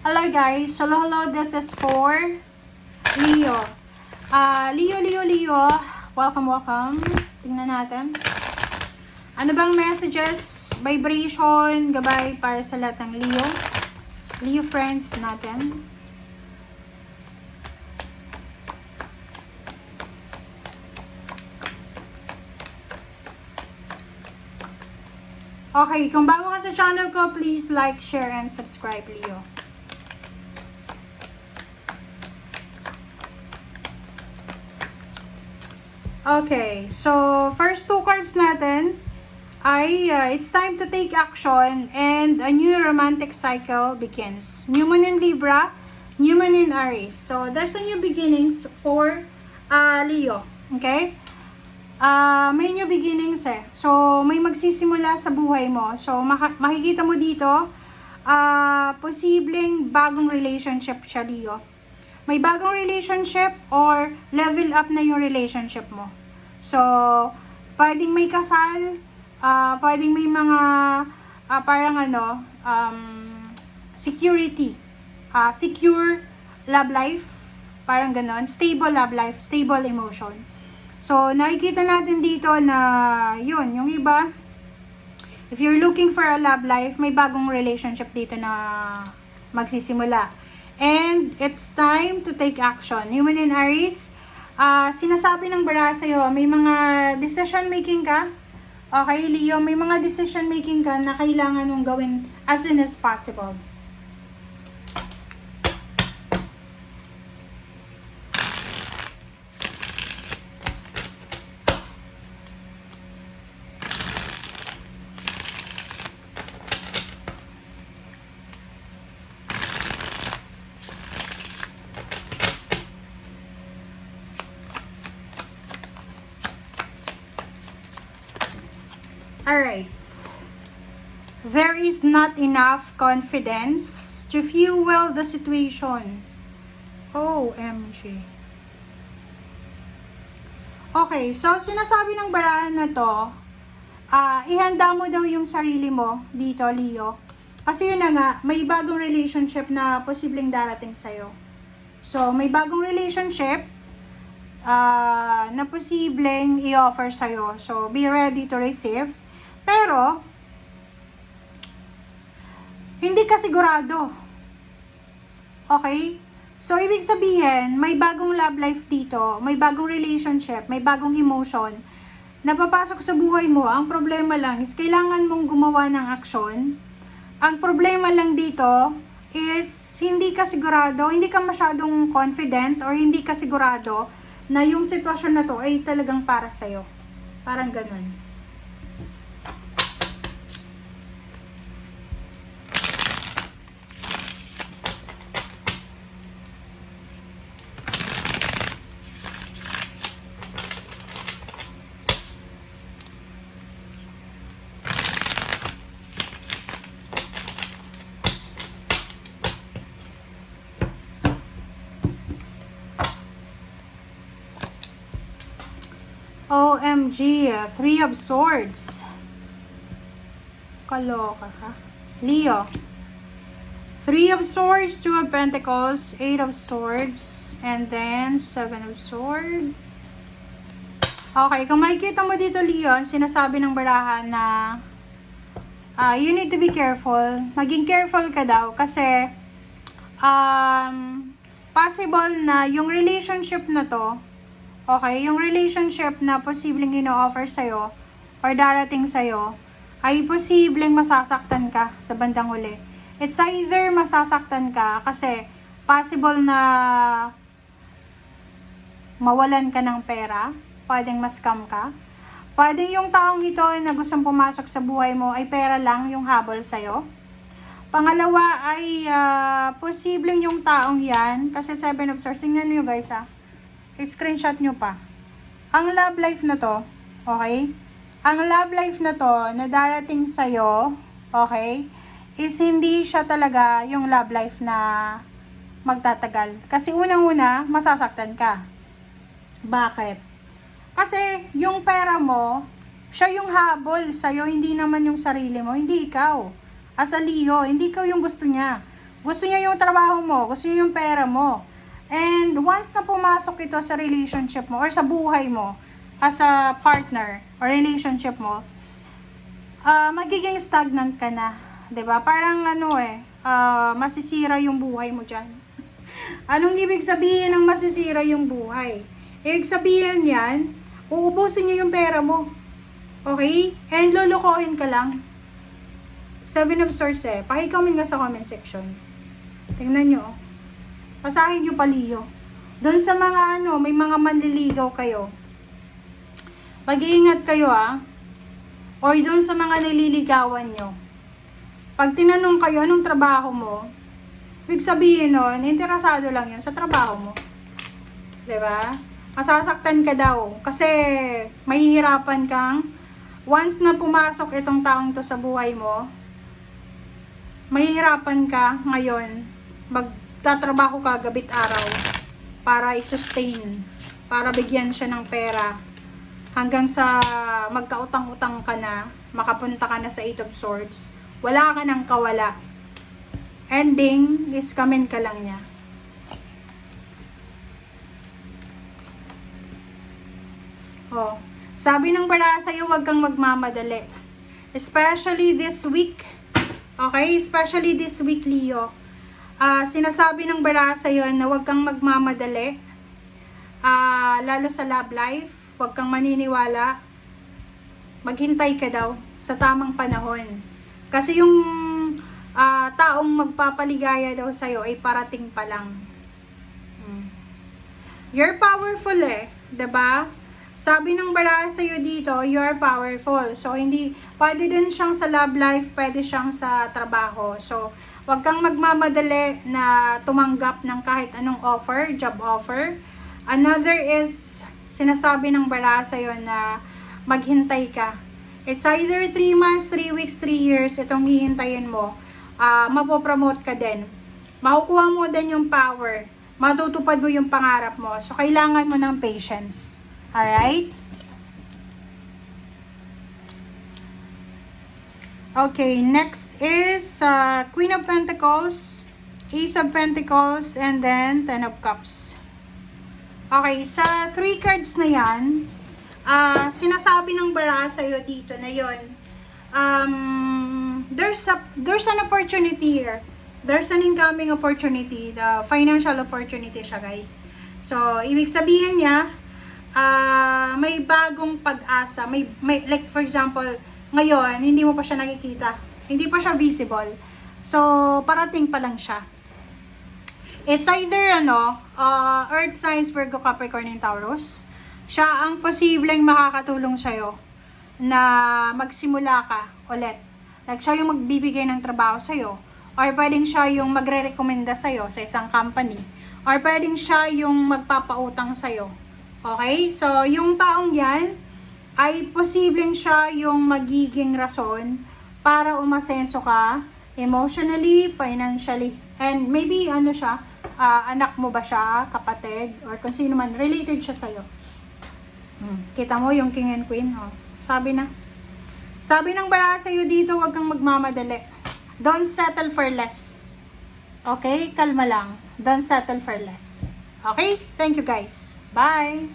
Hello guys, hello, this is for Leo. Leo, welcome. Tingnan natin. Ano bang messages, vibration, gabay para sa lahat ng Leo friends natin. Okay, kung bago ka sa channel ko, please like, share, and subscribe, Leo. Okay, so first two cards natin ay it's time to take action and a new romantic cycle begins. New Moon in Libra, New Moon in Aries. So there's a new beginnings for Leo. Okay? May new beginnings eh. So may magsisimula sa buhay mo. So makikita mo dito, posibleng bagong relationship siya, Leo. May bagong relationship or level up na yung relationship mo. So, pwedeng may kasal, pwedeng may mga parang security, secure love life, parang ganon, stable love life, stable emotion. So, nakikita natin dito na yun, yung iba, if you're looking for a love life, may bagong relationship dito na magsisimula. And it's time to take action. New Moon in Aries, sinasabi ng bara sa'yo, may mga decision making ka. Okay, Leo, may mga decision making ka na kailangan mong gawin as soon as possible. Alright, there is not enough confidence to fuel the situation. OMG. Okay, so sinasabi ng barahan na to, ihanda mo daw yung sarili mo dito, Leo. Kasi yun na nga, may bagong relationship na posibleng darating sa'yo. So, may bagong relationship na posibleng i-offer sa'yo. So, be ready to receive. Pero, hindi ka sigurado. Okay? So, ibig sabihin, may bagong love life dito, may bagong relationship, may bagong emotion na papasok sa buhay mo. Ang problema lang is kailangan mong gumawa ng aksyon. Ang problema lang dito is hindi ka sigurado, hindi ka masyadong confident or hindi ka sigurado na yung sitwasyon na to ay talagang para sa'yo. Parang ganun. OMG, Three of Swords. Kaloka ka. Leo. Three of Swords, Two of Pentacles, Eight of Swords, and then Seven of Swords. Okay, kung makikita mo dito, Leo, sinasabi ng barahan na you need to be careful. Maging careful ka daw kasi possible na yung relationship na to, okay, yung relationship na posibleng ino-offer sa'yo or darating sa'yo, ay posibleng masasaktan ka sa bandang huli. It's either masasaktan ka kasi possible na mawalan ka ng pera, pwedeng ma-scam ka, pwedeng yung taong ito na gustong pumasok sa buhay mo ay pera lang yung habol sa'yo. Pangalawa ay posibleng yung taong yan, kasi Seven of Swords, tingnan nyo guys screenshot nyo pa. Ang love life na to, okay? Ang love life na to na darating sa'yo, okay, is hindi siya talaga yung love life na magtatagal. Kasi unang-una, masasaktan ka. Bakit? Kasi yung pera mo, siya yung habol sa'yo, hindi naman yung sarili mo, hindi ikaw. As a Leo, hindi ikaw yung gusto niya. Gusto niya yung trabaho mo, gusto niya yung pera mo. And once na pumasok ito sa relationship mo or sa buhay mo as a partner or relationship mo, magiging stagnant ka na. 'Di ba? Parang masisira yung buhay mo diyan. Anong ibig sabihin ng masisira yung buhay? Ibig sabihin yan, uubusin niyo yung pera mo. Okay? And lulukohin ka lang. 7 of Swords Paki-comment nga sa comment section. Tingnan nyo. Basahin nyo paliyo. Doon sa mga may mga manliligaw kayo. Mag-iingat kayo Or doon sa mga nililigawan nyo. Pag tinanong kayo anong trabaho mo, ibig sabihin nun, interesado lang yan sa trabaho mo. 'Di ba? Masasaktan ka daw. Kasi mahihirapan kang, once na pumasok itong taong to sa buhay mo, mahihirapan ka ngayon, magtatrabaho ka gabit araw para i-sustain, para bigyan siya ng pera, hanggang sa magkautang-utang ka na, makapunta ka na sa 8 of Swords, wala ka ng kawala. Ending is kamin ka lang niya. Sabi ng bara sa'yo, huwag kang magmamadali. Especially this week. Okay? Especially this week, Leo. Sinasabi ng bara sa'yo na huwag kang magmamadali. Lalo sa love life. Huwag kang maniniwala. Maghintay ka daw sa tamang panahon. Kasi yung taong magpapaligaya daw sa'yo ay parating pa lang. You're powerful 'di ba? Sabi ng bara sa'yo dito, you're powerful. So, hindi, pwede din siyang sa love life, pwede siyang sa trabaho. So, wag kang magmamadali na tumanggap ng kahit anong offer, job offer. Another is, sinasabi ng bara sa'yo na maghintay ka. It's either 3 months, 3 weeks, 3 years, itong hihintayin mo. Mapopromote ka din. Makukuha mo din yung power. Matutupad mo yung pangarap mo. So, kailangan mo ng patience. Alright? Okay, next is Queen of Pentacles, Ace of Pentacles, and then 10 of Cups. Okay, sa 3 cards na yan, sinasabi ng bara sa'yo dito na yun, there's an opportunity here. There's an incoming opportunity, the financial opportunity siya, guys. So, ibig sabihin niya, may bagong pag-asa, may like for example, ngayon hindi mo pa siya nakikita, hindi pa siya visible, so parating pa lang siya. It's either Earth signs, Virgo, Capricorn, and Taurus. Siya ang posibleng makakatulong sa'yo na magsimula ka ulit, like siya yung magbibigay ng trabaho sa'yo, or pwedeng siya yung magre-recommenda sa'yo sa isang company, or pwedeng siya yung magpapautang sa'yo. Okay? So, yung taong yan, ay posibleng siya yung magiging rason para umasenso ka emotionally, financially, and maybe siya, anak mo ba siya, kapatid, or kung sino man, related siya sa'yo. Kita mo yung King and Queen, sabi ng bara sa'yo dito, huwag kang magmamadali. Don't settle for less. Okay? Kalma lang. Don't settle for less. Okay? Thank you, guys. Bye!